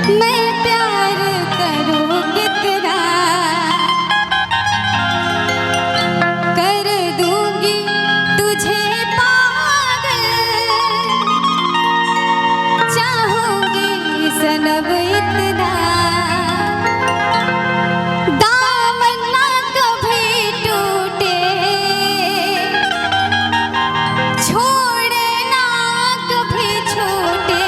मैं प्यार करूं कितना कर दूंगी तुझे पागल चाहूंगी सनम इतना दामन ना कभी टूटे छोड़े ना कभी छूटे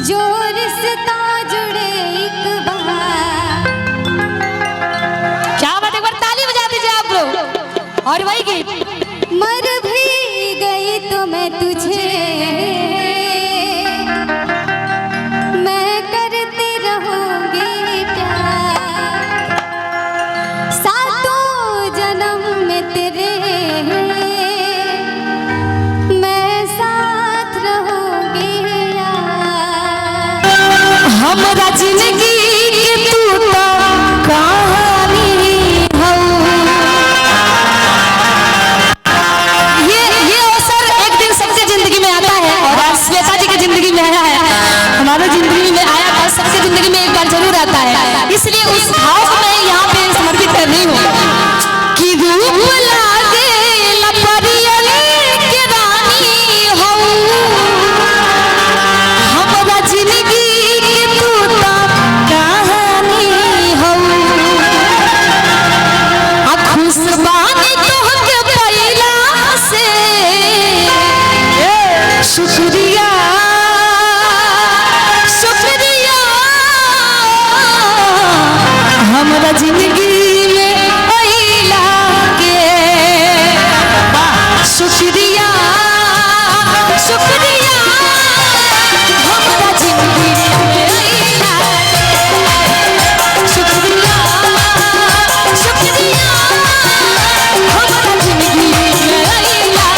जो रिश्ता जुड़े एक बार। क्या बात, एक बार ताली बजा दीजिए आप लोग। और वही गीत मर भी गई तो मैं तुझे मैं करती रहूंगी प्यार सातों जन्म में तेरे मैं साथ रहूंगी यार। हमरा जिंदगी के तू तो कहानी हो। ये अवसर एक दिन सबके जिंदगी में आता है और आज श्वेता जी की जिंदगी में आया है, हमारे जिंदगी में आया था, सबके जिंदगी में एक बार जरूर आता है। इसलिए उस भाव को मैं यहाँ पे समर्पित कर रही हूँ कि रूप लागे लपरियन के रानी हो। हमरा जिंदगी के तू तो कहानी हो। खुशबानी तोहके पहिला से शुक्रिया शुक्रिया हमरा जिंदगी में अइला के शुक्रिया शुक्रिया हमरा जिंदगी में अइला शुक्रिया शुक्रिया हमरा जिंदगी में अइला।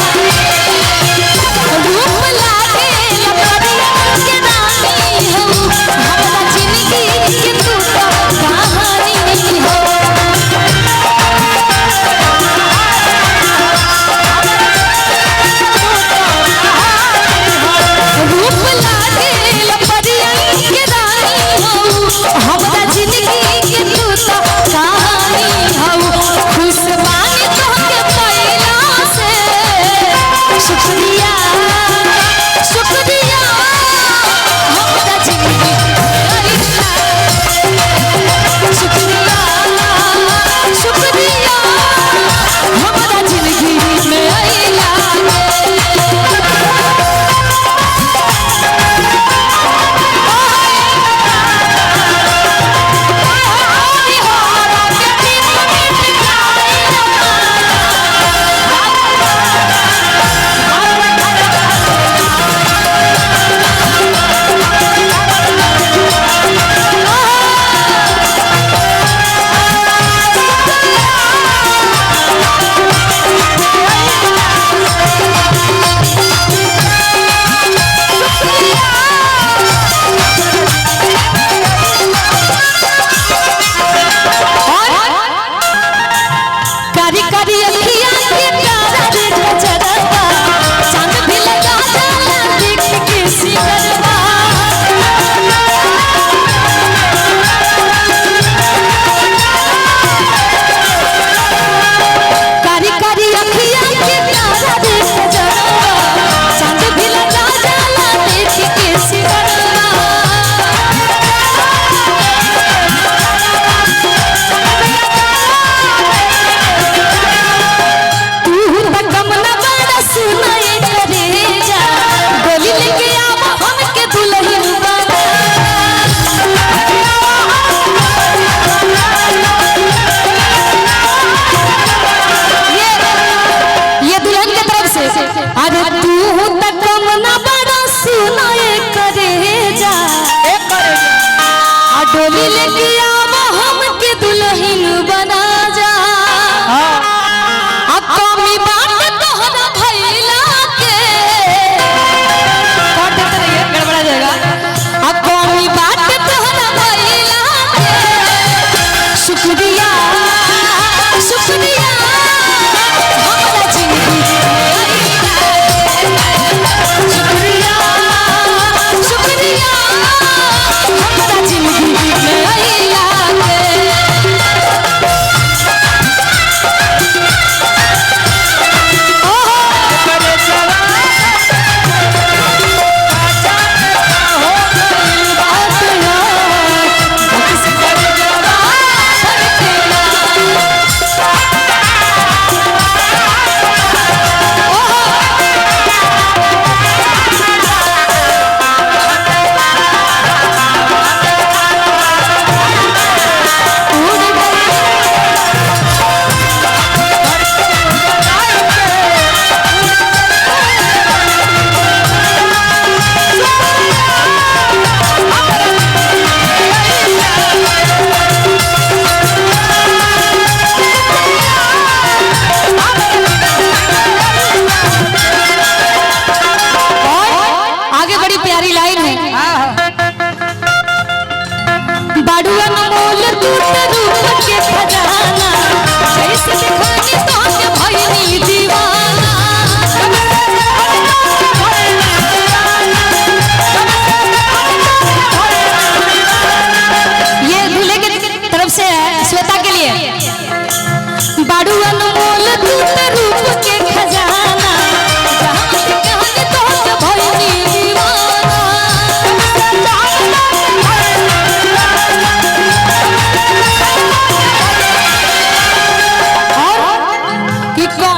रूप लागे लपरिया के रानी हो। हमरा जिंदगी के तू तो कहानी हो। रूप लागे लपरिया के रानी हो। हमरा जिंदगी के तू तो कहानी हो। खुशबानी तोहके पहिला से शुक्रिया शुक्रिया हमरा जिंदगी में अइला। शुक्रिया शुक्रिया हमरा जिंदगी में अइला। कारी कारी अखियाँ के तारा रे गजरवा चांद भी लगा जाला देख के सिगरवा। कारी कारी अखियाँ के तारा रे गजरवा चांद भी लगा जाला देख के सिगरवा। तू त कम न बड़ा सुनाए करे जा गोली लेके आवा हमके दुल्हन बना। ये दुल्हन की तरफ से अरे तू त कम न बड़ा सुनाए करे जा डोली लेके आवा हमके दुल्हन बना जा। कमी बात तोहरा भइला के गड़बड़ा जाएगा। कमी बात तोहरा भइला के शुक्रिया शुक्रिया हमरा जिंदगी में अइला। शुक्रिया शुक्रिया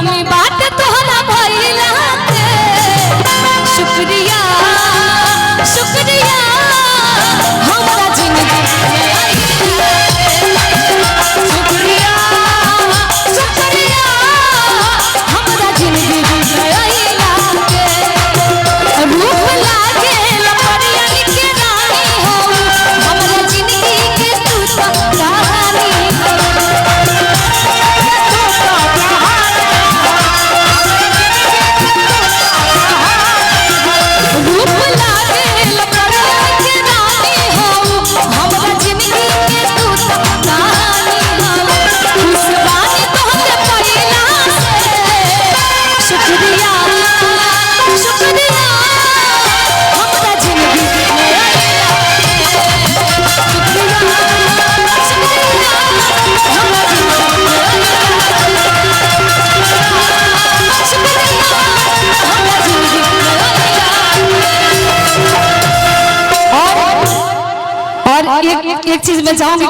कमी बात तोहरा भइला के शुक्रिया शुक्रिया हमरा जिंदगी में आइला शुक्रिया शुक्रिया हमरा जिंदगी में आइला के रूप लागे लपरिया के रानी हो हमरा जिंदगी के तू तो कहानी हो रूप लागे लपरिया के रानी हो हमरा जिंदगी के तू तो कहानी हो खुश बानी तोहके पहिला से शुक्रिया शुक्रिया हमरा जिंदगी में आइला शुक्रिया शुक्रिया हमरा जिंदगी में आइला शुक्रिया हमरा जिंदगी में आइला और एक चीज मैं चाहूंगी